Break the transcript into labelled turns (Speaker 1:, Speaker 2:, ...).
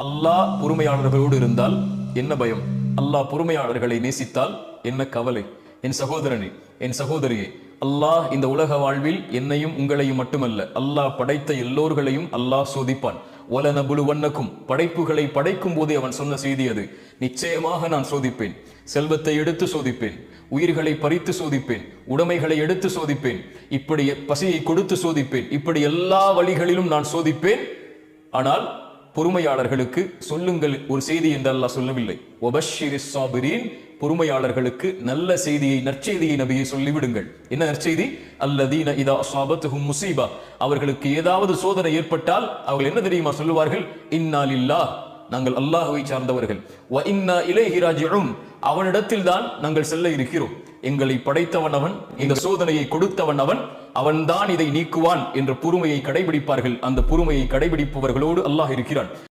Speaker 1: அல்லாஹ் பொறுமையாளர்களோடு இருந்தால் என்ன பயம்? அல்லாஹ் பொறுமையாளர்களை நேசித்தால் என்ன கவலை? என் சகோதரனே, என் சகோதரியே, அல்லாஹ் இந்த உலக வாழ்வில் என்னையும் உங்களையும் மட்டுமல்ல, அல்லாஹ் படைத்த எல்லோர்களையும் அல்லாஹ் சோதிப்பான். வலனபுலுவன்னக்கும், படைப்புகளை படைக்கும் போதே அவன் சொன்ன செய்தி அது. நிச்சயமாக நான் சோதிப்பேன். செல்வத்தை எடுத்து சோதிப்பேன், உயிர்களை பறித்து சோதிப்பேன், உடைமைகளை எடுத்து சோதிப்பேன், இப்படி பசியை கொடுத்து சோதிப்பேன், இப்படி எல்லா வழிகளிலும் நான் சோதிப்பேன். ஆனால் பொறுமையாளர்களுக்கு சொல்லுங்கள் ஒரு செய்தி என்று அல்லாஹ் சொல்லவில்லை. வபஷ்ஷிரிஸ் சாபிரீன், பொறுமையாளர்களுக்கு நல்ல செய்தியை, நற்செய்தியை நபியை சொல்லிவிடுங்கள். என்ன நற்செய்தி? அல்லதீன இதா அஸாபத்துஹும் முஸீபா, அவர்களுக்கு ஏதாவது சோதனை ஏற்பட்டால் அவர்கள் என்ன தெரியுமா சொல்லுவார்கள்? இன்னா லில்லாஹ், நாங்கள் அல்லாஹ்வை சார்ந்தவர்கள், வ இன்னா இலைஹி ராஜிஊன், அவனிடத்தில் தான் நாங்கள் செல்ல இருக்கிறோம். எங்களை படைத்தவன் அவன், இந்த சோதனையை கொடுத்தவன் அவன், அவன்தான் இதை நீக்குவான் என்ற பொறுமையை கடைபிடிப்பார்கள். அந்த பொறுமையை கடைபிடிப்பவர்களோடு அல்லாஹ் இருக்கிறான்.